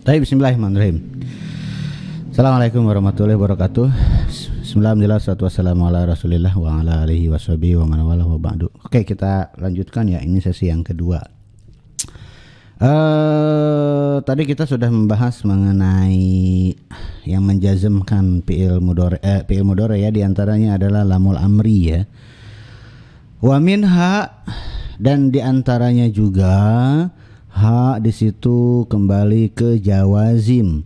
Baik, bismillahirrahmanirrahim. Assalamualaikum warahmatullahi wabarakatuh. Bismillahirrahmanirrahim. Wassalatu wassalamu ala Rasulillah wa ala alihi washabihi wa man wala wa ba'du. Oke, kita lanjutkan ya. Ini sesi yang kedua. Tadi kita sudah membahas mengenai yang menjazmkan fi'il mudhari ya, di antaranya adalah lamul amri ya. Wa minha, dan di antaranya juga ha di situ kembali ke jawazim.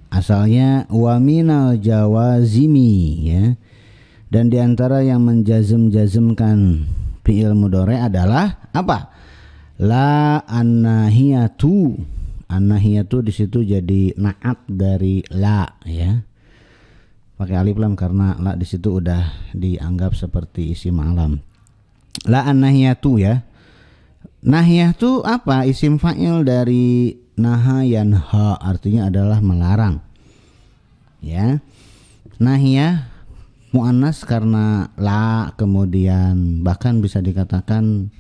Asalnya wa minal jawazimi ya. Dan di antara yang menjazm-jazmkan fi'il mudhari adalah apa? La annahiyatu. Annahiyatu di situ jadi naat dari la ya. Pakai alif lam karena la di situ udah dianggap seperti isim alam. La annahiyatu ya. Nahiyah itu apa? Isim fa'il dari naha yanha, artinya adalah melarang. Ya. Nahiyah muannas karena la, kemudian bahkan bisa dikatakan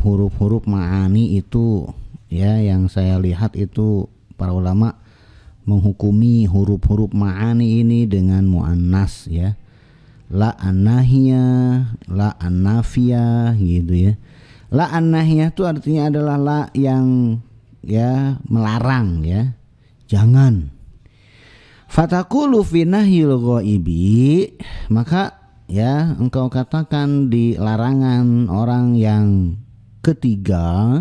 huruf-huruf ma'ani itu ya, yang saya lihat itu para ulama menghukumi huruf-huruf ma'ani ini dengan muannas ya. La an-nahiyah, la an-nafiyah gitu ya. La an-nahiyah itu artinya adalah la yang ya melarang ya, jangan. Fataqulu fi nahyil ghaibi, maka ya engkau katakan di larangan orang yang ketiga.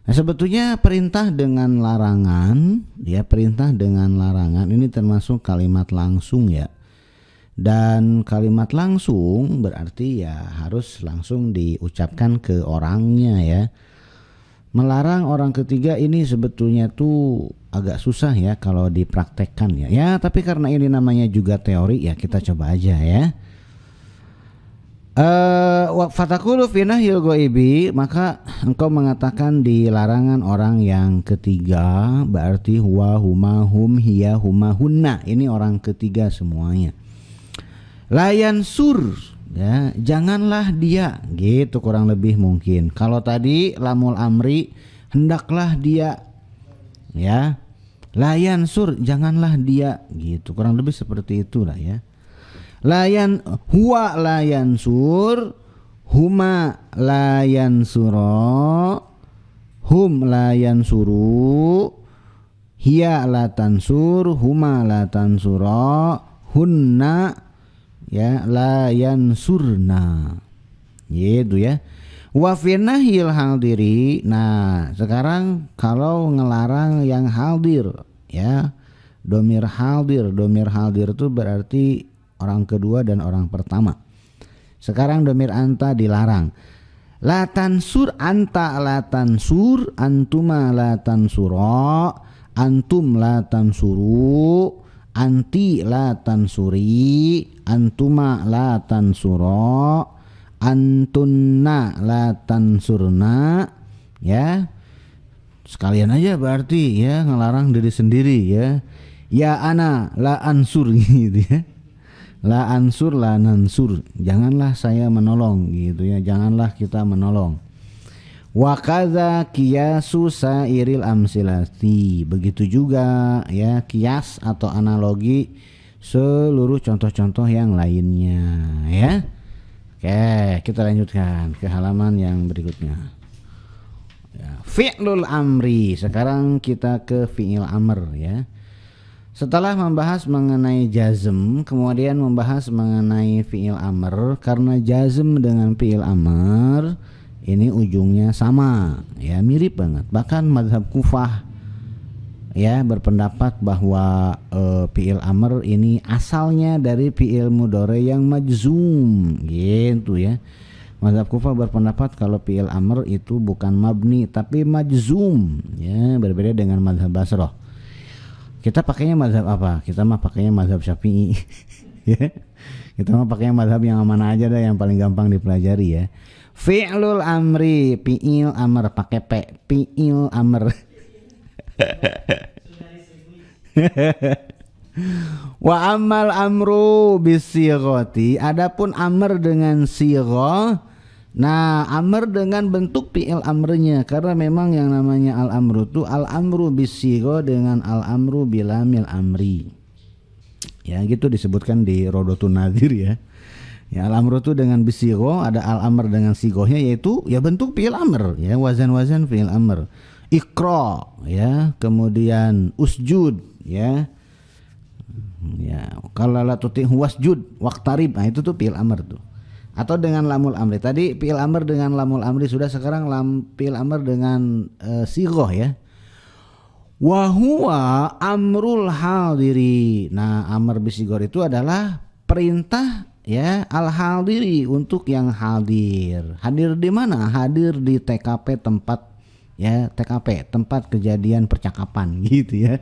Nah, sebetulnya perintah dengan larangan ya, perintah dengan larangan ini termasuk kalimat langsung ya. Dan kalimat langsung berarti ya harus langsung diucapkan ke orangnya ya. Melarang orang ketiga ini sebetulnya tuh agak susah ya kalau dipraktekkan ya. Ya, tapi karena ini namanya juga teori ya, kita coba aja ya. Fatakulu fi nahyil ghaibi, maka engkau mengatakan di larangan orang yang ketiga, berarti huwa, huma, hum, hiya, huma, hunna. Ini orang ketiga semuanya. Layan sur ya, janganlah dia, gitu kurang lebih mungkin. Kalau tadi lamul amri, hendaklah dia ya. Layan sur, janganlah dia, gitu kurang lebih seperti itulah ya. Layan huwa layan sur, huma layan suro, hum layan suru, hiya la tansur, huma la tansuro, hunna ya la yansurna, gitu ya. Wa fi nahyil hadiri. Nah, sekarang kalau ngelarang yang hadir ya, domir hadir itu berarti orang kedua dan orang pertama. Sekarang domir anta dilarang. La tansur anta, la tansur antuma, la tansuro antum, la tansuru anti, la tansuri antuma, la tansuro antunna, la tansurna ya. Sekalian aja berarti ya, ngelarang diri sendiri ya. Ya ana la ansur gitu ya. La ansur la nansur, janganlah saya menolong gitu ya, janganlah kita menolong. Wa kadza qiyasu sairil amsilati, begitu juga ya kias atau analogi seluruh contoh-contoh yang lainnya ya. Oke, kita lanjutkan ke halaman yang berikutnya ya. Fi'lul amri, sekarang kita ke fi'il amr ya. Setelah membahas mengenai jazm, kemudian membahas mengenai fi'il amr, karena jazm dengan fi'il amr ini ujungnya sama ya, mirip banget. Bahkan mazhab Kufah ya berpendapat bahwa fi'il amr ini asalnya dari fi'il mudhari yang majzum gitu ya. Mazhab Kufah berpendapat kalau fi'il amr itu bukan mabni tapi majzum ya, berbeda dengan mazhab Basrah. Kita pakainya mazhab apa? Kita mah pakainya mazhab Syafi'i. Ya. Kita mah pakainya mazhab yang mana aja dah, yang paling gampang dipelajari ya. Fi'lul amri, fi'il amr pakai p, fi'il amr. Wa amal amru bisighati, adapun amr dengan sighah Nah, amr dengan bentuk fi'il amrnya, karena memang yang namanya al-amru itu al-amru bisigho dengan al-amru bilamil amri. Ya, gitu disebutkan di Rodotun Nadir ya. Ya, al-amru itu dengan bisigho, ada al-amr dengan sigohnya, yaitu ya bentuk fi'il amr ya, wazan-wazan fi'il amr. Iqra ya, kemudian usjud ya. Ya, kalau la tuti' wasjud waqtarib. Nah, itu tuh fi'il amr tuh. Atau dengan lamul amri. Tadi fi'il amr dengan lamul amri sudah, sekarang fi'il amr dengan sigoh ya. Wa huwa amrul hadiri. Nah, amr bisigor itu adalah perintah ya al hadiri, untuk yang hadir. Hadir di mana? Hadir di TKP, tempat ya, TKP tempat kejadian percakapan gitu ya.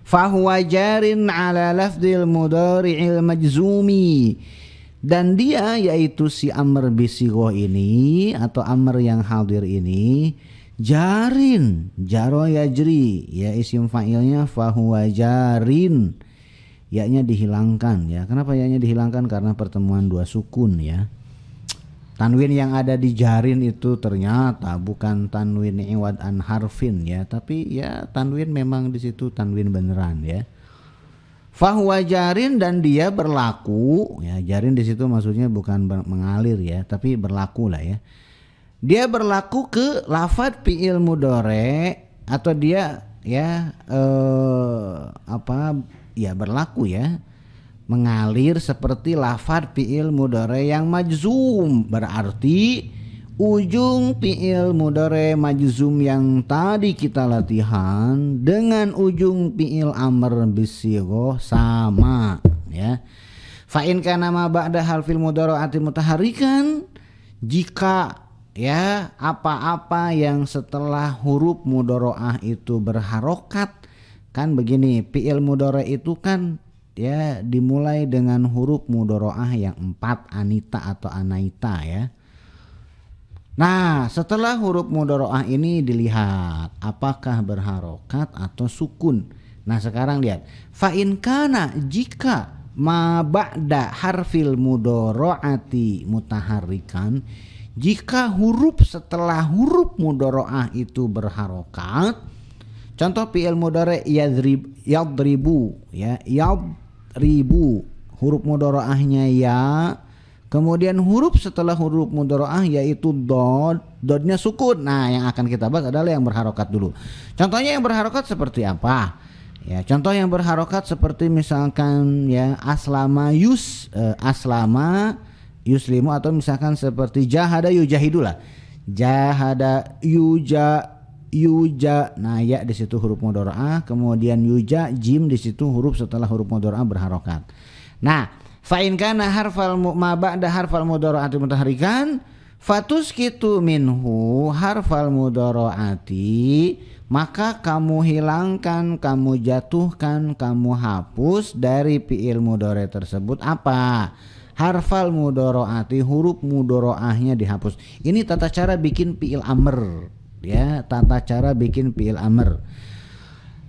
Fahuwa jarin ala lafdil mudhari'il majzumi. Dan dia yaitu si amr bisigho ini atau amr yang hadir ini jarin, jaro yajri ya, isim fa'ilnya fahuwa jarin, ya-nya dihilangkan ya. Kenapa ya-nya dihilangkan? Karena pertemuan dua sukun ya. Tanwin yang ada di jarin itu ternyata bukan tanwin iwad an harfin ya, tapi ya tanwin memang di situ tanwin beneran ya. Fahuwa jarin, dan dia berlaku ya, jarin di situ maksudnya bukan mengalir ya, tapi berlaku lah ya. Dia berlaku ke lafadz fi'il mudhari, atau dia ya berlaku ya, mengalir seperti lafadz fi'il mudhari yang majzum. Berarti ujung fi'il mudhari majzum yang tadi kita latihan dengan ujung fi'il amr bisigho sama ya. Fa in kana ma ba'da harfil mudhari'ati mutaharrikan, jika ya apa-apa yang setelah huruf mudhari'ah itu berharokat. Kan begini, fi'il mudhari itu kan ya dimulai dengan huruf mudhari'ah yang 4, anita atau anaita ya. Nah, setelah huruf mudhari'ah ini dilihat apakah berharokat atau sukun. Nah, sekarang lihat. Fa in kana, jika ma ba'da harfil mudhari'ati mutaharrikan, jika huruf setelah huruf mudhari'ah itu berharokat. Contoh fi'il mudhari' yadribu ya, yadribu, huruf mudhari'ahnya ya. Kemudian huruf setelah huruf mudhari'ah yaitu dod, dodnya sukun. Nah, yang akan kita bahas adalah yang berharokat dulu. Contohnya yang berharokat seperti apa? Ya, contoh yang berharokat seperti misalkan ya aslama aslama yuslimu, atau misalkan seperti jahada yujahidu lah. Jahada yuja. Nah, ya di situ huruf mudhari'ah, kemudian yuja jim di situ huruf setelah huruf mudhari'ah berharokat. Nah, fa in kana harfal ma ba'da harfal mudhari'ati mutaharrikan fatuskitu minhu harfal mudhari'ati, maka kamu hilangkan, kamu jatuhkan, kamu hapus dari fi'il mudhari' tersebut apa? Harfal mudhari'ati, huruf mudhari'ahnya dihapus. Ini tata cara bikin fi'il amr ya, tata cara bikin fi'il amr.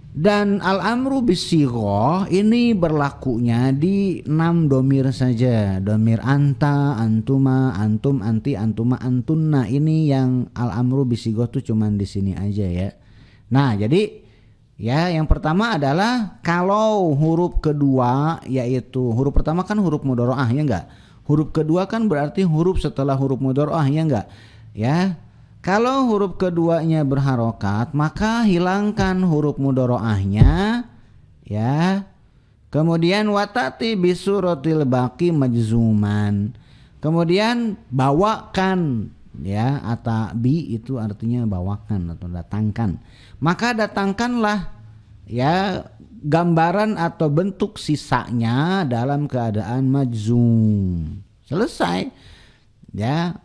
Dan al-amru bisigho ini berlakunya di 6 domir saja. Domir anta, antuma, antum, anti, antuma, antunna. Ini yang al-amru bisigho tuh cuman di sini aja ya. Nah, jadi ya yang pertama adalah kalau huruf kedua, yaitu huruf pertama kan huruf mudhari'ah ya enggak? Huruf kedua kan berarti huruf setelah huruf mudhari'ah ya enggak? Ya. Kalau huruf keduanya berharokat, maka hilangkan huruf mudhari'ahnya ya. Kemudian watati bisuratil baqi majzuman. Kemudian bawakan ya, atau bi itu artinya bawakan atau datangkan. Maka datangkanlah ya gambaran atau bentuk sisanya dalam keadaan majzum. Selesai ya.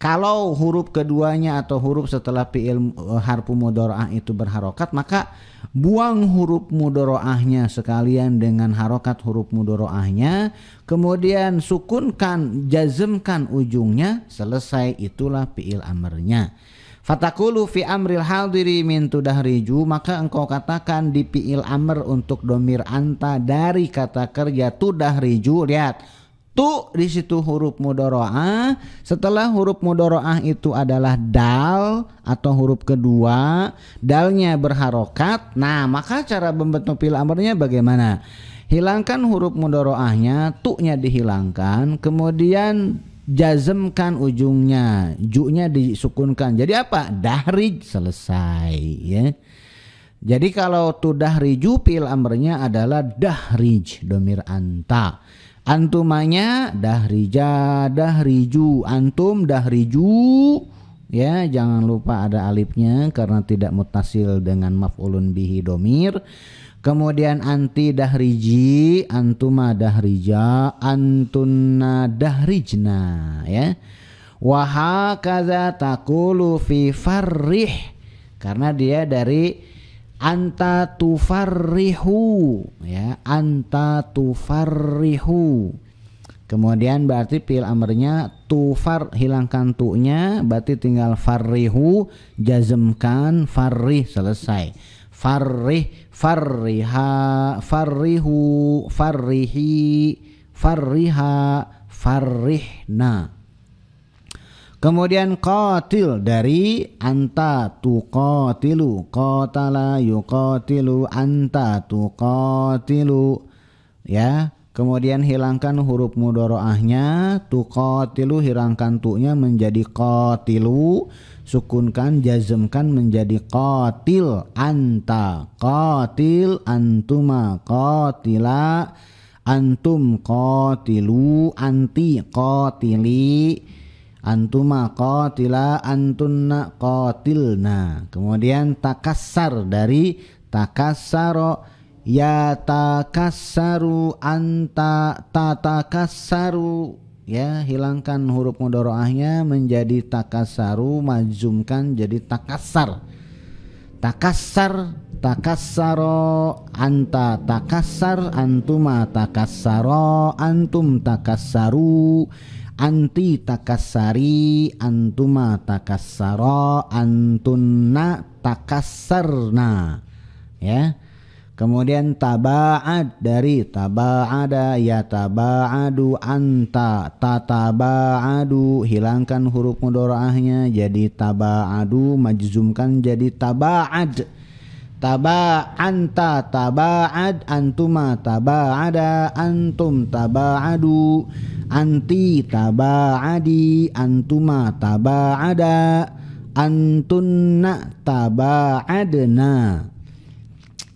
Kalau huruf keduanya atau huruf setelah fi'il harfu mudhari'ah itu berharokat, maka buang huruf mudhari'ahnya sekalian dengan harokat huruf mudhari'ahnya, kemudian sukunkan, jazmkan ujungnya, selesai, itulah fi'il amrnya. Fatakulu fi amril hadiri min tudahriju, maka engkau katakan di fi'il amr untuk domir anta dari kata kerja tudahriju. Lihat, Tu di situ huruf mudharaah. Setelah huruf mudharaah itu adalah dal atau huruf kedua, dalnya berharokat. Nah, maka cara membentuk fi'il amrnya bagaimana? Hilangkan huruf mudharaahnya, tu-nya dihilangkan, kemudian jazmkan ujungnya, ju-nya disukunkan. Jadi apa? Dahrij, selesai ya. Jadi kalau tu dahriju fi'il amrnya adalah dahrij, domir anta. Antumanya dahrija, dahriju, antum dahriju ya, jangan lupa ada alifnya karena tidak muttasil dengan maf'ulun bihi domir. Kemudian anti dahriji, antuma dahrija, antunna dahrijna ya. Wa hakaza taqulu fi farrih, karena dia dari anta tufarrihu ya, anta tufarrihu. Kemudian berarti fi'il amrnya tufar, hilangkan tu-nya, berarti tinggal farrihu, jazmkan farrih, selesai. Farrih, farriha, farrihu, farrihi, farriha, farrihna. Kemudian qatil dari anta tuqatilu, qatala yuqatilu, anta tuqatilu ya. Kemudian hilangkan huruf mudharaahnya, tuqatilu, hilangkan tu-nya menjadi qatilu, sukunkan jazmkan menjadi qatil, anta qatil, antuma qatila, antum qatilu, anti qatili, antuma qatila, antunna qatilna. Kemudian takassar dari takassaro, ya takassaru, anta tatakassaru ya, hilangkan huruf mudharaahnya menjadi takassaru, majzumkan jadi takassar. Takassar, takassaro, anta takassar, antuma takassaro, antum takassaru, anti takassari, antuma takassara, antunna takassarna ya. Kemudian taba'ad dari taba'ada, ya taba'adu, anta tataba'adu, hilangkan huruf mudharaahnya jadi taba'adu, majzumkan jadi taba'ad. Anta taba'ad, antuma taba'ada, antum taba'adu, anti taba'adi, antuma taba'ada, antunna taba'adna.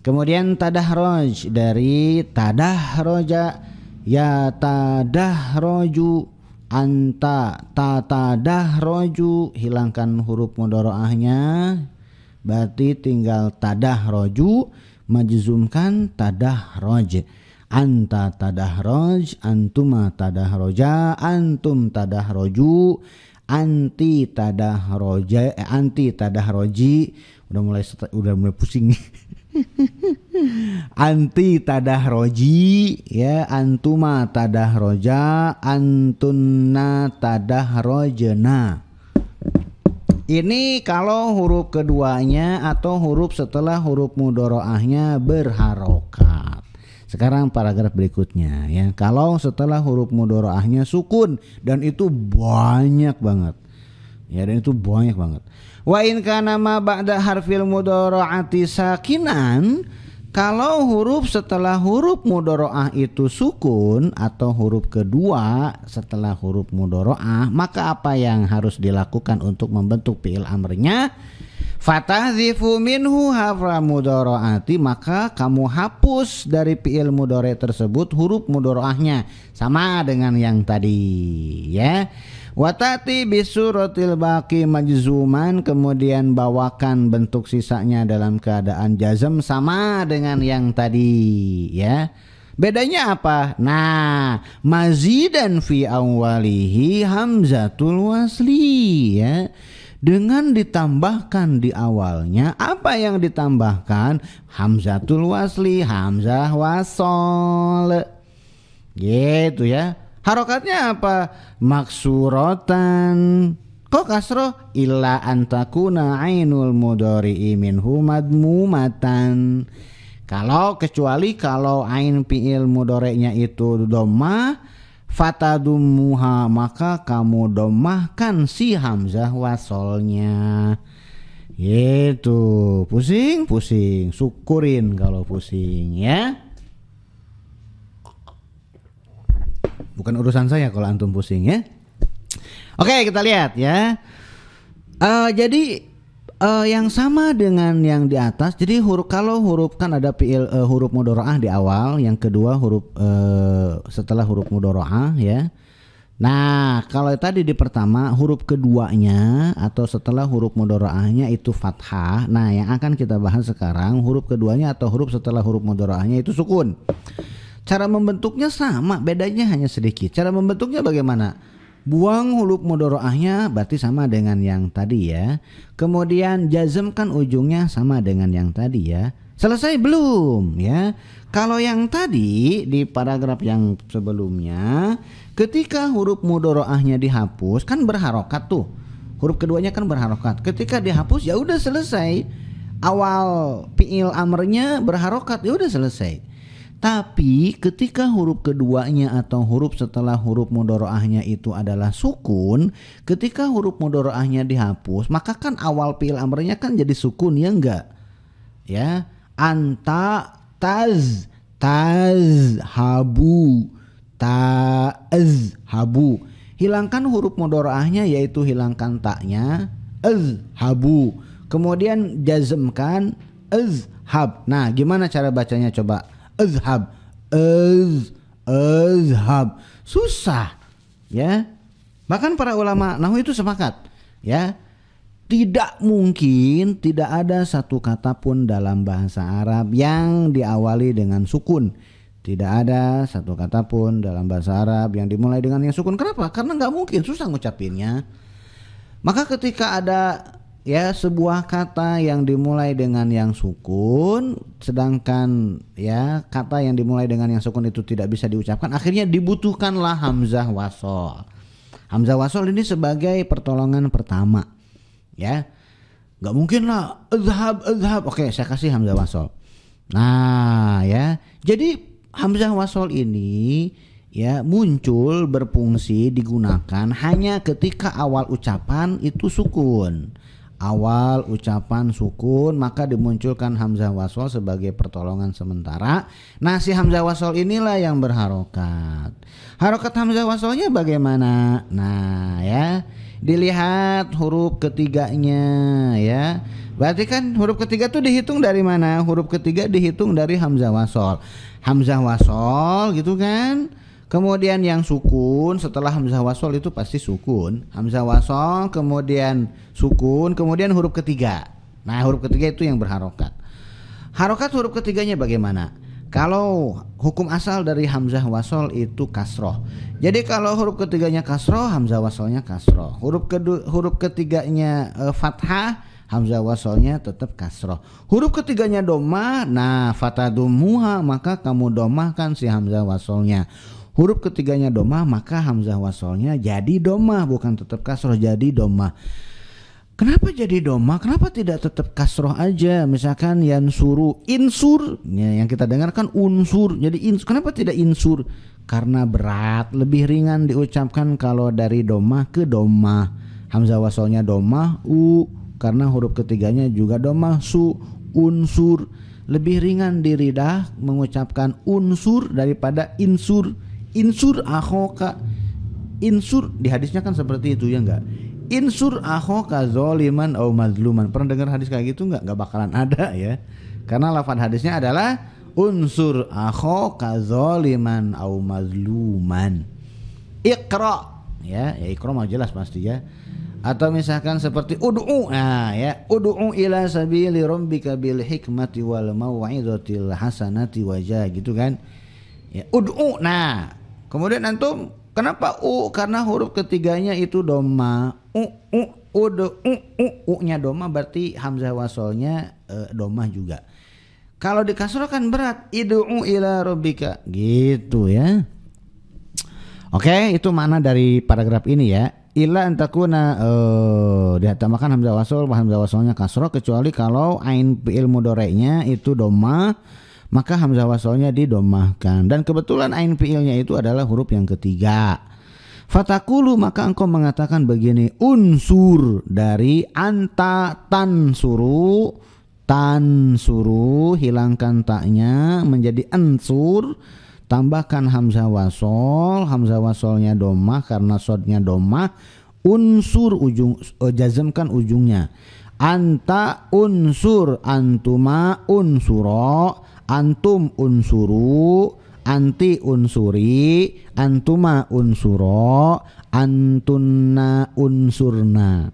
Kemudian tadahroj dari tadahroja, ya tadahroju, anta tatadahroju, hilangkan huruf mudharaahnya, berarti tinggal tadahroju, majzumkan tadahroj. Anta tadahroj, antuma tadahroja, antum tadahroju, anti tadahroja, anti tadahroji. Udah mulai pusing. Anti tadahroji ya, antuma tadahroja, antunna tadahrojna. Ini kalau huruf keduanya atau huruf setelah huruf mudharaahnya berharokat. Sekarang paragraf berikutnya ya, kalau setelah huruf mudharaahnya sukun, dan itu banyak banget ya, dan itu banyak banget. Wa in kana ma ba'da harfil mudhara'ati sakinan, kalau huruf setelah huruf mudhara'ah itu sukun atau huruf kedua setelah huruf mudhara'ah, maka apa yang harus dilakukan untuk membentuk fi'il amrnya? Fatahdzifu minhu harfa mudhara'ati, maka kamu hapus dari fi'il mudhari' tersebut huruf mudhara'ahnya, sama dengan yang tadi ya. Watati bisuratil baqi majzuman, kemudian bawakan bentuk sisanya dalam keadaan jazm sama dengan yang tadi ya. Bedanya apa? Nah, mazidan fi awwalihi hamzatul wasli ya. Dengan ditambahkan di awalnya, apa yang ditambahkan? Hamzatul wasli, hamzah wasol. Gitu ya. Harokatnya apa? Maksuratan. Kok kasroh? Illa antakuna ainul mudhari'i minhu madmumatan. Kecuali kalau ain fi'il mudhari'nya itu dhammah, fatadumuha maka kamu domahkan si hamzah wasolnya. Gitu. Pusing, syukurin kalau pusing ya. Bukan urusan saya kalau antum pusing ya. Oke, kita lihat ya. Jadi yang sama dengan yang di atas. Jadi kalau huruf kan ada huruf mudharaah di awal, yang kedua huruf setelah huruf mudharaah ya. Nah, kalau tadi di pertama huruf keduanya atau setelah huruf mudharaahnya itu fathah. Nah, yang akan kita bahas sekarang huruf keduanya atau huruf setelah huruf mudharaahnya itu sukun. Cara membentuknya sama, bedanya hanya sedikit. Cara membentuknya bagaimana? Buang huruf mudharaahnya berarti sama dengan yang tadi ya. Kemudian jazmkan ujungnya sama dengan yang tadi ya. Selesai belum ya? Kalau yang tadi di paragraf yang sebelumnya, ketika huruf mudharaahnya dihapus kan berharokat tuh. Huruf keduanya kan berharokat. Ketika dihapus ya udah selesai. Awal fi'il amrnya berharokat ya udah selesai. Tapi ketika huruf keduanya atau huruf setelah huruf mudharaahnya itu adalah sukun, ketika huruf mudharaahnya dihapus, maka kan awal fi'il amrnya kan jadi sukun ya enggak? Ya, anta tazhabu habu. Hilangkan huruf mudharaahnya yaitu hilangkan taknya azhabu. Kemudian jazmkan azhab. Nah, gimana cara bacanya coba? Azhab, azhab, susah, ya. Bahkan para ulama nahwu itu sepakat, ya. Tidak mungkin tidak ada satu kata pun dalam bahasa Arab yang diawali dengan sukun. Tidak ada satu kata pun dalam bahasa Arab yang dimulai dengan yang sukun. Kenapa? Karena nggak mungkin, susah ngucapinnya. Maka ketika ada ya sebuah kata yang dimulai dengan yang sukun, sedangkan ya kata yang dimulai dengan yang sukun itu tidak bisa diucapkan, akhirnya dibutuhkanlah hamzah wasol. Hamzah wasol ini sebagai pertolongan pertama, ya. Gak mungkin lah azhab. Oke, saya kasih hamzah wasol. Nah ya, jadi hamzah wasol ini ya muncul, berfungsi, digunakan hanya ketika awal ucapan itu sukun. Awal ucapan sukun maka dimunculkan hamzah wasol sebagai pertolongan sementara. Nah, si hamzah wasol inilah yang berharokat. Harokat hamzah wasolnya bagaimana? Nah ya, dilihat huruf ketiganya ya. Berarti kan huruf ketiga tuh dihitung dari mana? Huruf ketiga dihitung dari hamzah wasol. Hamzah wasol gitu kan. Kemudian yang sukun setelah hamzah wasol itu pasti sukun. Hamzah wasol kemudian sukun, kemudian huruf ketiga. Nah, huruf ketiga itu yang berharokat. Harokat huruf ketiganya bagaimana? Kalau hukum asal dari hamzah wasol itu kasroh. Jadi kalau huruf ketiganya kasroh, hamzah wasolnya kasroh. Huruf ketiganya fathah, hamzah wasolnya tetap kasroh. Huruf ketiganya domah, nah fatadumuha maka kamu domahkan si hamzah wasolnya. Huruf ketiganya domah maka hamzah wasolnya jadi domah, bukan tetap kasroh, jadi domah. Kenapa jadi domah? Kenapa tidak tetap kasroh aja? Misalkan yansuru, insur, ya, yang kita dengar kan unsur. Jadi kenapa tidak insur? Karena berat, lebih ringan diucapkan kalau dari domah ke domah. Hamzah wasolnya domah karena huruf ketiganya juga domah unsur. Lebih ringan di lidah mengucapkan unsur daripada insur. Insur akhoka, insur di hadisnya kan seperti itu ya enggak? Insur akhoka zoliman au mazluman. Pernah dengar hadis kayak gitu enggak? Enggak bakalan ada ya. Karena lafaz hadisnya adalah unsur akhoka zoliman au mazluman. Iqra ya Iqra mah jelas pasti ya. Atau misalkan seperti ud'u, nah ya, ud'u ila sabili rabbika bil hikmati wal mau'izatil hasanati wajah gitu kan. Ya, ud'u. Nah, kemudian antum kenapa karena huruf ketiganya itu doma. U-nya doma berarti hamzah wasolnya doma juga. Kalau dikasrohkan berat, id'u ila rabbika gitu ya. Oke, itu makna dari paragraf ini ya. Illa antakuna ditambahkan hamzah wasol, hamzah wasolnya kasroh kecuali kalau ain fi'il mudhari'nya itu doma. maka hamzah wasolnya didomahkan. Dan kebetulan ain fiilnya itu adalah huruf yang ketiga. Fatakulu, maka engkau mengatakan begini, unsur dari anta tansuru, tansuru hilangkan taknya menjadi ansur, tambahkan hamzah wasol, hamzah wasolnya domah karena sodnya domah, unsur ujung, jazmkan ujungnya. Anta unsur, antuma unsuro, antum unsuru, anti unsuri, antuma unsuro, antunna unsurna.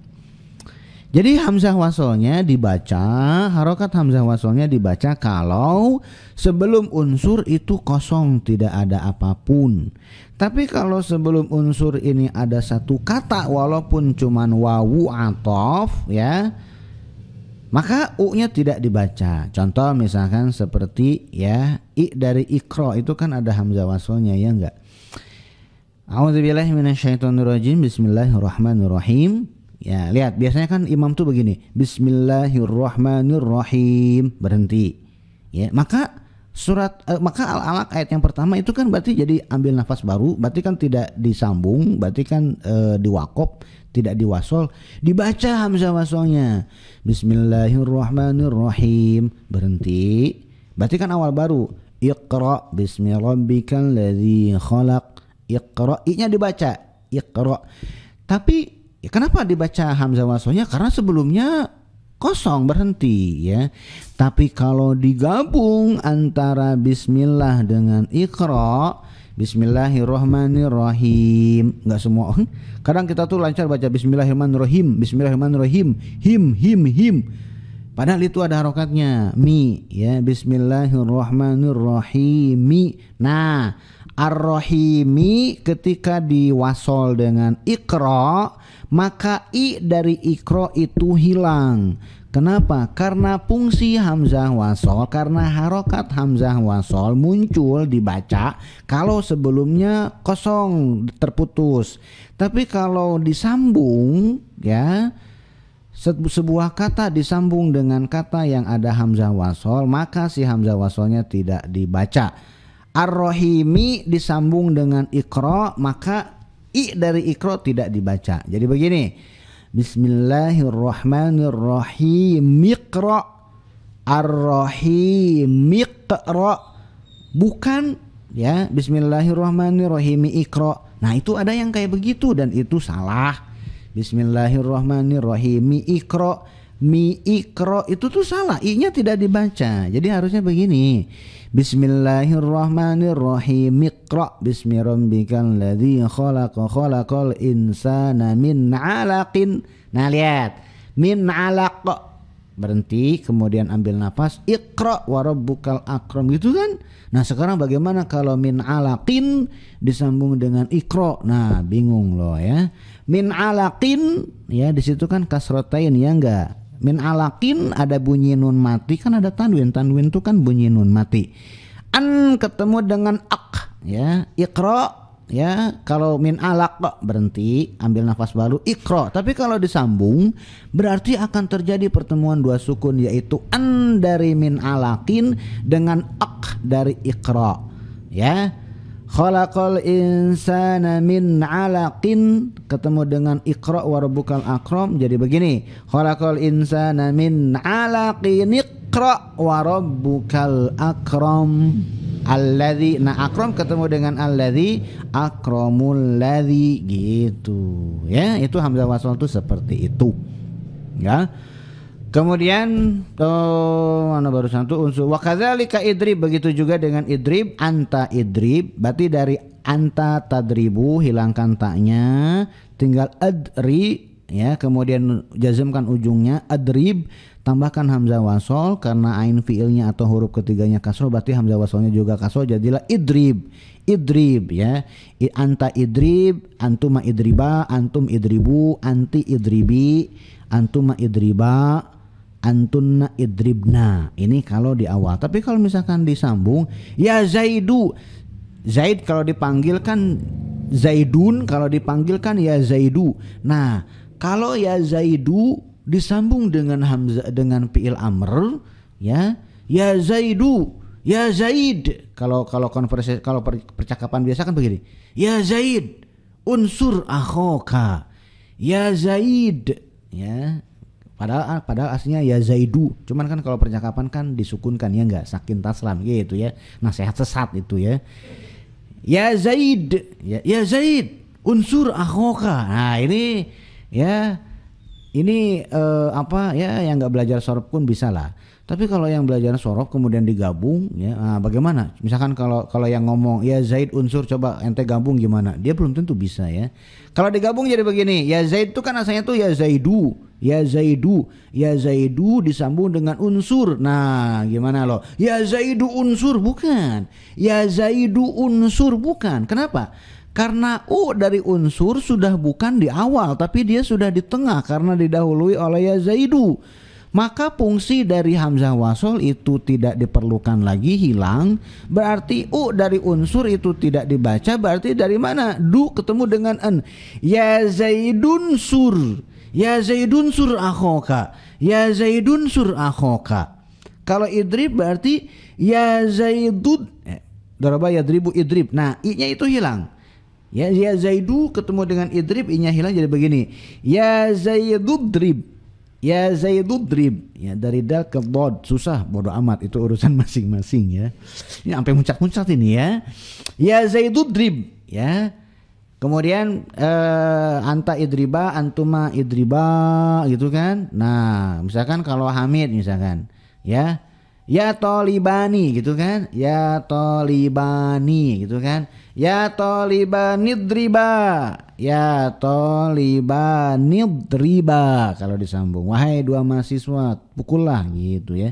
Jadi hamzah wasolnya dibaca, harokat hamzah wasolnya dibaca kalau sebelum unsur itu kosong, tidak ada apapun. Tapi kalau sebelum unsur ini ada satu kata walaupun cuman wawu atof ya, maka u-nya tidak dibaca. Contoh misalkan seperti ya, i dari ikro itu kan ada hamzah wasolnya ya enggak? A'udzubillahi minasyaitonirrajim. Bismillahirrahmanirrahim. Ya, lihat biasanya kan imam tuh begini, Bismillahirrahmanirrahim, berhenti. Ya, maka maka al-alaq ayat yang pertama itu kan berarti jadi ambil nafas baru, berarti kan tidak disambung, berarti kan diwakop, tidak diwasol, dibaca hamzah wasolnya. Bismillahirrahmanirrahim, berhenti. Berarti kan awal baru. Iqra bismi rabbikal ladzi khalaq. Iqra, i-nya dibaca, iqra. Tapi ya, kenapa dibaca hamzah wasolnya? Karena sebelumnya kosong, berhenti ya. Tapi kalau digabung antara bismillah dengan iqra, bismillahirrahmanirrahim, enggak semua. Kadang kita tuh lancar baca bismillahirrahmanirrahim, bismillahirrahmanirrahim, him. Padahal itu ada harokatnya, mi ya, bismillahirrahmanirrahim. Nah, ar-rahimi ketika diwasol dengan iqra, maka i dari ikro itu hilang. Kenapa? Karena fungsi hamzah wasol, karena harokat hamzah wasol muncul dibaca kalau sebelumnya kosong, terputus. Tapi kalau disambung ya, sebuah kata disambung dengan kata yang ada hamzah wasol, maka si hamzah wasolnya tidak dibaca. Ar-rahimi disambung dengan ikro, maka i dari ikro tidak dibaca. Jadi begini, Bismillahirrahmanirrahim, iqra, ar-rahim, iqra, bukan ya, Bismillahirrahmanirrahim, iqra. Nah itu ada yang kayak begitu dan itu salah. Bismillahirrahmanirrahim, iqra, mi iqra, itu tuh salah, i-nya tidak dibaca. Jadi harusnya begini, Bismillahirrahmanirrahim, iqra bismi rabbikal ladzi khalaq, khalaqal insana min 'alaqin. Nah lihat, min 'alaq, berhenti kemudian ambil nafas, iqra wa rabbukal akram, gitu kan. Nah sekarang bagaimana kalau min 'alaqin disambung dengan iqra? Nah bingung loh ya. Min 'alaqin ya, di situ kan kasrotain ya enggak. Min alaqin ada bunyi nun mati, kan ada tanwin. Tanwin itu kan bunyi nun mati. An ketemu dengan ak ya, iqra ya. Kalau min alaq berhenti, ambil nafas baru, iqra. Tapi kalau disambung berarti akan terjadi pertemuan dua sukun, yaitu an dari min alaqin dengan ak dari iqra ya. Khalaqal insana min 'alaqin ketemu dengan iqra wa rabbukal akram, jadi begini, khalaqal insana min 'alaqin, iqra wa rabbukal akram alladzi. Nah akram ketemu dengan alladzi, akramul ladzi, gitu ya. Itu hamzah wasal itu seperti itu ya. Kemudian mana barusan tuh unsur wa kadzalika idrib, begitu juga dengan idrib, anta idrib, berarti dari anta tadribu, hilangkan taknya, tinggal adri ya, kemudian jazmkan ujungnya, adrib, tambahkan hamzah wasol karena ain fiilnya atau huruf ketiganya kasroh, berarti hamzah wasolnya juga kasroh, jadilah idrib. Idrib ya, anta idrib, antuma idriba, antum idribu, anti idribi, antuma idriba, antunna idribna. Ini kalau di awal. Tapi kalau misalkan disambung, ya Zaidu, Zaid kalau dipanggil kan Zaidun, kalau dipanggil kan ya Zaidu. Nah kalau ya Zaidu disambung dengan hamzah, dengan fi'il amr ya, ya Zaidu, Ya Zaid. Kalau konversi, kalau percakapan biasa kan begini. Ya Zaid, unsur akhoka. Ya Zaid, ya. Padahal aslinya ya Zaidu. Cuman kan kalau percakapan kan disukunkan, ya enggak, sakin taslam gitu ya. Nasihat sesat itu ya. Ya Zaid, ya Zaid, unsur akhoka. Nah ini ya, ini apa ya, yang nggak belajar sorof pun bisa lah. Tapi kalau yang belajar sorof kemudian digabung ya, bagaimana? Misalkan kalau yang ngomong ya Zaid unsur, coba ente gabung gimana? Dia belum tentu bisa ya. Kalau digabung jadi begini, ya Zaid itu kan asalnya tuh ya Zaidu, ya Zaidu, ya Zaidu disambung dengan unsur. Nah gimana loh? Ya Zaidu unsur bukan, ya Zaidu unsur bukan. Kenapa? Karena u dari unsur sudah bukan di awal, tapi dia sudah di tengah karena didahului oleh ya Zaidu. Maka fungsi dari hamzah wasol itu tidak diperlukan lagi, hilang. Berarti u dari unsur itu tidak dibaca. Berarti dari mana? Du ketemu dengan an. Ya Zaidun sur, ya Zaidun sur akhoka, ya Zaidun sur akhoka. Kalau idrib berarti ya Zaidud, daraba yadribu idrib. Nah i-nya itu hilang. Ya Zaidu ketemu dengan idrib, i-nya hilang jadi begini. Ya Zaidudrib, ya Zaidudrib. Ya dari dal ke bod, susah, bodo amat, itu urusan masing-masing ya. Ini sampai muncak-muncak ini ya. Ya Zaidudrib ya. Kemudian anta idriba, antuma idriba gitu kan. Nah misalkan kalau Hamid misalkan ya, ya tolibani gitu kan, ya tolibani gitu kan, ya tolibanidriba, ya tolibanidriba. Kalau disambung, wahai dua mahasiswa pukullah gitu ya.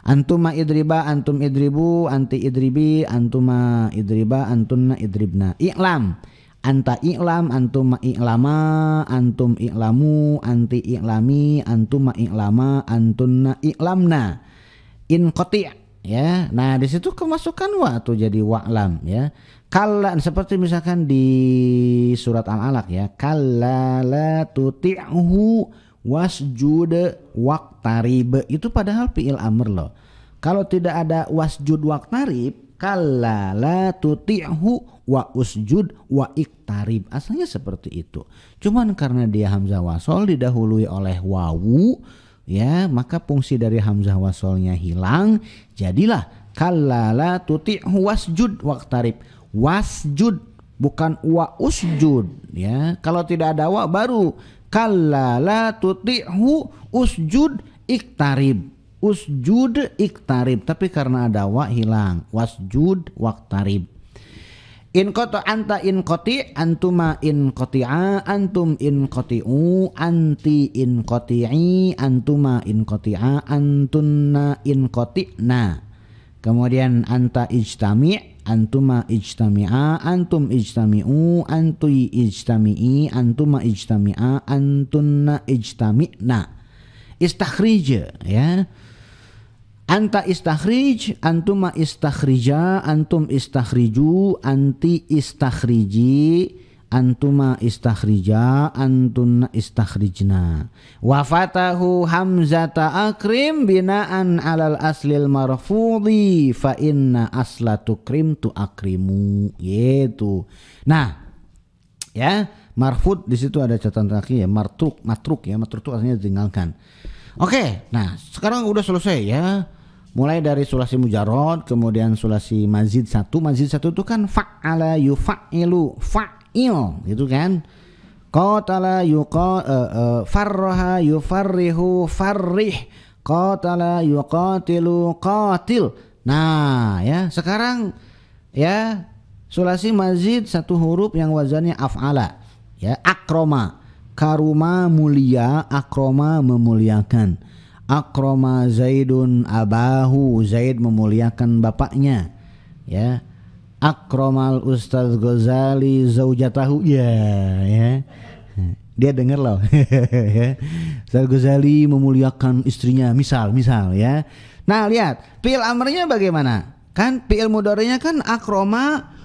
Antuma idriba, antum idribu, anti idribi, antuma idriba, antunna idribna. I'lam, anta i'lam, antuma i'lama, antum i'lamu, anti i'lami, antuma i'lama, antunna i'lamna. Inqati' ya. Nah di situ kemasukan wa tuh jadi wa'lam ya. Kalla seperti misalkan di surat Al-Alaq ya, kalla la tuti'hu wasjud waqtarib. Itu padahal fi'il amr loh. Kalau tidak ada wasjud waqtarib, kalla la tuti'hu wa usjud wa iktarib. Asalnya seperti itu. Cuman karena dia hamzah wasol didahului oleh wawu ya, maka fungsi dari hamzah wasolnya hilang. Jadilah kalla la tuti'hu wasjud waqtarib. Wasjud bukan wa usjud ya. Kalau tidak ada wa baru kalla la tuti'hu usjud iktarib. Usjud iktarib, tapi karena ada wa hilang. Wasjud waqtarib. Inqata anta inqati, antuma inqati'a, antum inqati'u, anti inqati'i, antuma inqati'a, antunna inqati'na. Kemudian anta ijtami', antuma ijtami'a, antum ijtami'u, antui ijtami'i, antuma ijtami'a, antunna ijtami'na. Istakhrij ya. Anta istakhrij, antuma istakhrija, antum istakhriju, anti istakhriji, antuma istakhrija, antunna istakhrijna. Wa fatahu hamzata akrim binaan alal aslil marfudhi fa inna asla tukrim tu akrimu gitu. Nah ya, marfud di situ ada catatan kaki ya, matruk ya, matruk itu artinya ditinggalkan. Oke, nah sekarang udah selesai ya. Mulai dari sulasi mujarrad, kemudian sulasi mazid 1. Mazid 1 itu kan fa'ala yufa'ilu, fa'il gitu kan. Qatala farraha yufarrihu, farrih. Qatala yuqatilu, qatil. Nah ya, sekarang ya sulasi mazid 1 huruf yang wazannya af'ala ya. Akroma, karuma mulia, akroma memuliakan. Akroma Zaidun abahu, Zaid memuliakan bapaknya ya. Akromal Ustaz Ghazali zaujatahu ya. Dia dengar loh ya. Ustaz Ghazali memuliakan istrinya, misal ya. Nah lihat fi'il amrnya bagaimana, kan fi'il mudhari'nya kan akroma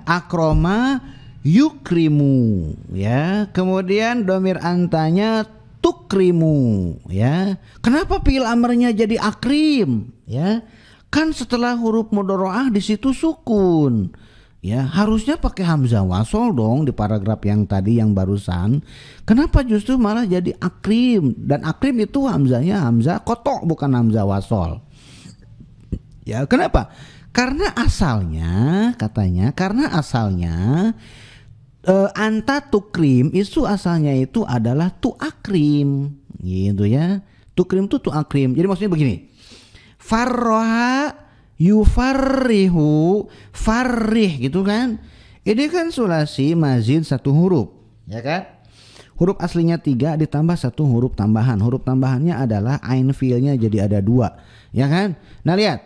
akroma yukrimu ya. Kemudian domir antanya tukrimu ya. Kenapa fi'il amrnya jadi akrim ya? Kan setelah huruf mudharaah di situ sukun. Ya, harusnya pakai hamzah wasol dong di paragraf yang tadi yang barusan. Kenapa justru malah jadi akrim? Dan akrim itu hamzahnya hamzah kotok bukan hamzah wasol. Ya, kenapa? Karena asalnya anta tukrim itu asalnya itu adalah tu akrim gitu ya. Tukrim itu tu akrim. Jadi maksudnya begini. Farroha yufarrihu farrih gitu kan. Ini kan sulasi mazid satu huruf, ya kan? Huruf aslinya 3 ditambah satu huruf tambahan. Huruf tambahannya adalah ain fiilnya jadi ada 2, ya kan? Nah lihat.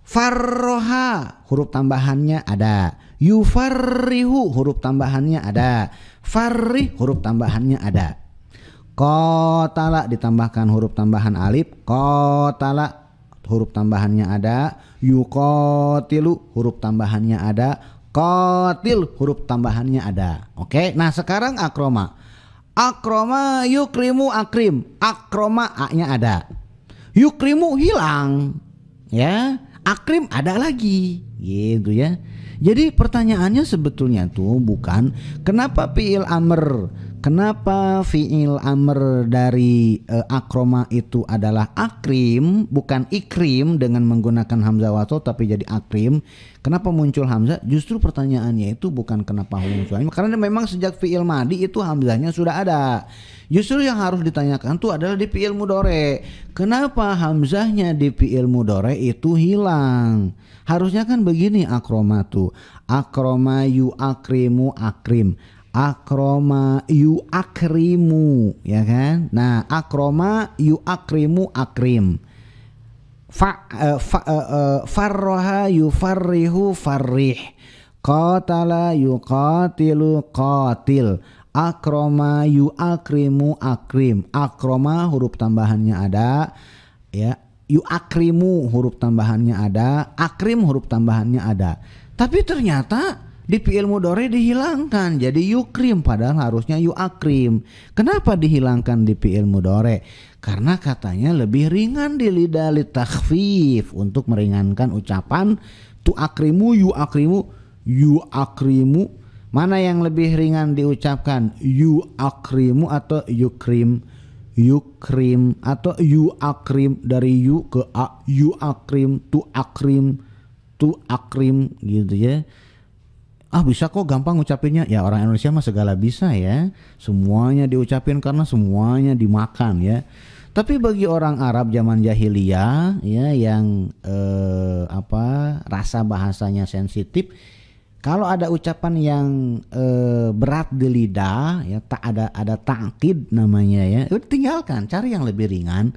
Farroha huruf tambahannya ada. Yufarrihu huruf tambahannya ada. Farrih huruf tambahannya ada. Qatala ditambahkan huruf tambahan alif. Qatala huruf tambahannya ada. Yuqatilu huruf tambahannya ada. Qatil huruf tambahannya ada. Oke, nah sekarang akroma. Akroma yukrimu akrim. Akroma a-nya ada. Yukrimu hilang. Ya, akrim ada lagi. Gitu ya. Jadi pertanyaannya sebetulnya tuh bukan kenapa fi'il amr dari akroma itu adalah akrim bukan ikrim dengan menggunakan hamzah wasol tapi jadi akrim. Kenapa muncul hamzah? Justru pertanyaannya itu bukan kenapa muncul hamzah, karena memang sejak fi'il madi itu hamzahnya sudah ada. Justru yang harus ditanyakan tuh adalah di fi'il mudhari. Kenapa hamzahnya di fi'il mudhari itu hilang? Harusnya kan begini akroma tuh. Akroma yu akrimu akrim. Akroma yu akrimu, ya kan? Nah, akroma yu akrimu akrim. Farroha yu farrihu farrih. Qatala yu qatilu qatil. Akroma yu akrimu akrim. Akroma huruf tambahannya ada, ya. Yu akrimu huruf tambahannya ada, akrim huruf tambahannya ada. Tapi ternyata di fi'il mudhari dihilangkan jadi yukrim padahal harusnya yu akrim. Kenapa dihilangkan di fi'il mudhari? Karena katanya lebih ringan di lidah litakhfif untuk meringankan ucapan tu akrimu yu akrimu yu akrimu. Mana yang lebih ringan diucapkan? Yu akrimu atau yukrim? Yukrim atau yu akrim dari yu ke a, yu akrim tu akrim gitu ya. Bisa kok gampang ngucapinnya. Ya orang Indonesia mah segala bisa ya. Semuanya diucapin karena semuanya dimakan ya. Tapi bagi orang Arab zaman jahiliyah ya yang rasa bahasanya sensitif, kalau ada ucapan yang berat di lidah ya, tak ada ta'kid namanya ya, tinggalkan, cari yang lebih ringan.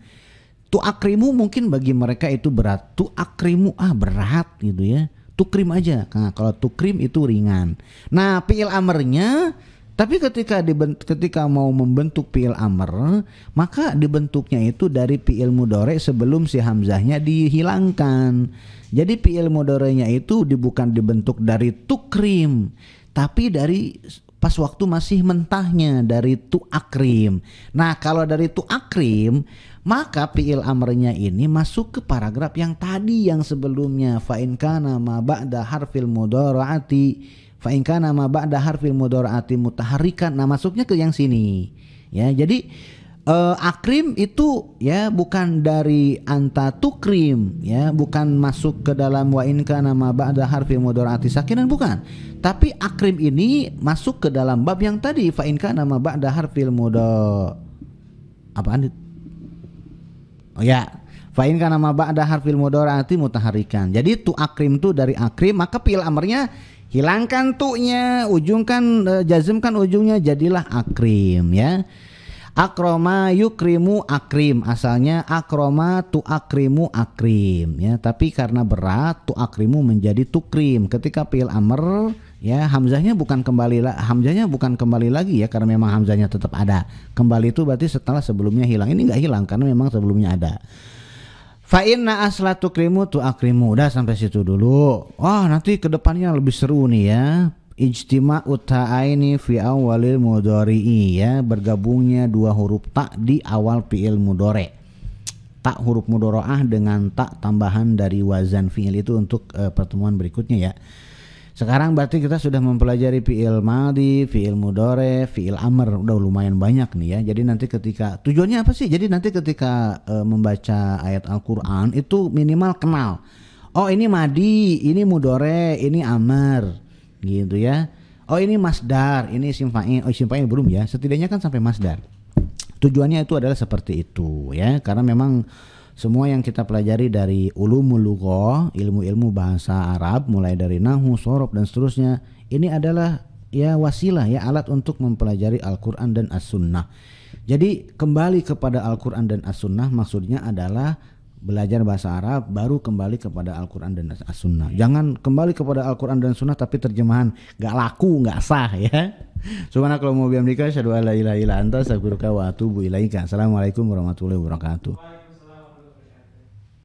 Tu akrimu mungkin bagi mereka itu berat. Tu akrimu berat gitu ya. Tukrim aja. Nah, kalau tukrim itu ringan. Nah, fi'il amrnya tapi ketika mau membentuk fi'il amr, maka dibentuknya itu dari fi'il mudhari sebelum si hamzahnya dihilangkan. Jadi fi'il mudhari'nya itu bukan dibentuk dari tukrim, tapi dari pas waktu masih mentahnya dari tu akrim. Nah, kalau dari tu akrim, maka fi'il amrnya ini masuk ke paragraf yang tadi yang sebelumnya. Fa in kana ma ba'da harfil mudhari'ati mutaharrikan. Nah, masuknya ke yang sini. Ya, jadi akrim itu ya bukan dari anta tukrim ya, bukan masuk ke dalam wa in kana ma ba'da harfil mudhari'ati sakinan, bukan. Tapi akrim ini masuk ke dalam bab yang tadi fa in kana ma ba'da harfil fa in kana ma ba'da harfil mudhari'ati mutaharrikan. Jadi tu akrim tu dari akrim, maka fi'il amrnya hilangkan tu-nya, jazmkan ujungnya jadilah akrim ya. Akroma yukrimu akrim, asalnya akroma tu akrimu akrim ya, tapi karena berat tu akrimu menjadi tukrim. Ketika fi'il amr ya hamzahnya bukan kembali lagi ya, karena memang hamzahnya tetap ada. Kembali itu berarti setelah sebelumnya hilang. Ini enggak hilang karena memang sebelumnya ada. Fa inna asla tukrimu tu akrimu. Udah sampai situ dulu. Nanti kedepannya lebih seru nih ya. Ijtima uta'aini fi awalil mudhari'i ya, bergabungnya dua huruf ta di awal fi'il mudhari. tak huruf mudharaah dengan tak tambahan dari wazan fi'il itu untuk pertemuan berikutnya ya. Sekarang berarti kita sudah mempelajari fi'il madhi, fi'il mudhari, fi'il amr, udah lumayan banyak nih ya. Jadi nanti ketika tujuannya apa sih? Jadi nanti ketika membaca ayat Al-Qur'an itu minimal kenal. Oh, ini madhi, ini mudhari, ini amr gitu ya. Oh, ini masdar, ini isim fa'il. Oh, isim fa'il belum ya. Setidaknya kan sampai masdar. Tujuannya itu adalah seperti itu ya. Karena memang semua yang kita pelajari dari ulumul lughah, ilmu-ilmu bahasa Arab, mulai dari nahwu, shorof dan seterusnya, ini adalah ya wasilah ya, alat untuk mempelajari Al-Qur'an dan As-Sunnah. Jadi kembali kepada Al-Qur'an dan As-Sunnah maksudnya adalah belajar bahasa Arab baru kembali kepada Al-Qur'an dan As-Sunnah. Jangan kembali kepada Al-Qur'an dan Sunnah tapi terjemahan gak laku, gak sah ya. Subhanakallahumma wa bihamdika asyhadu an la ilaha illa anta astaghfiruka wa atubu ilaika. Assalamualaikum warahmatullahi wabarakatuh.